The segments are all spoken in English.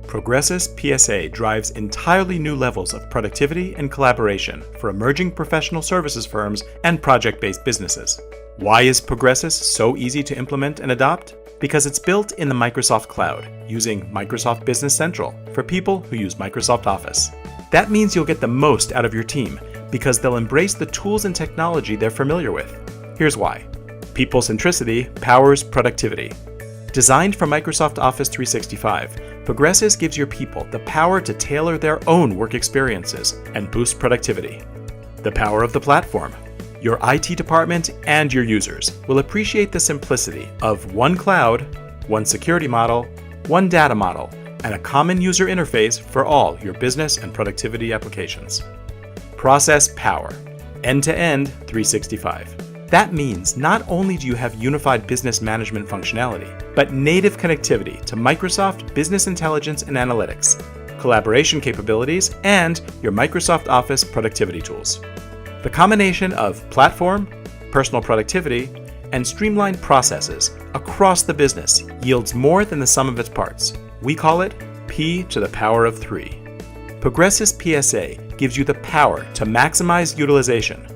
Progressus PSA drives entirely new levels of productivity and collaboration for emerging professional services firms and project-based businesses. Why is Progressus so easy to implement and adopt? Because it's built in the Microsoft Cloud, using Microsoft Business Central for people who use Microsoft Office. That means you'll get the most out of your team because they'll embrace the tools and technology they're familiar with. Here's why. People centricity powers productivity. Designed for Microsoft Office 365, Progressus gives your people the power to tailor their own work experiences and boost productivity. The power of the platform. Your IT department and your users will appreciate the simplicity of one cloud, one security model, one data model, and a common user interface for all your business and productivity applications. Process power. End-to-end 365. That means not only do you have unified business management functionality, but native connectivity to Microsoft Business Intelligence and Analytics, collaboration capabilities, and your Microsoft Office productivity tools. The combination of platform, personal productivity, and streamlined processes across the business yields more than the sum of its parts. We call it P to the power of 3. Progressus PSA gives you the power to maximize utilization,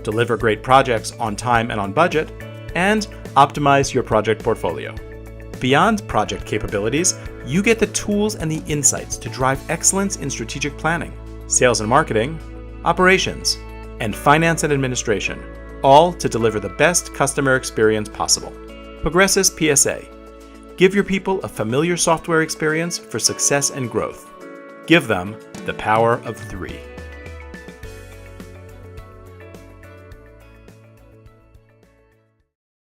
deliver great projects on time and on budget, and optimize your project portfolio. Beyond project capabilities, you get the tools and the insights to drive excellence in strategic planning, sales and marketing, operations, and finance and administration, all to deliver the best customer experience possible. Progressus PSA. Give your people a familiar software experience for success and growth. Give them the power of 3.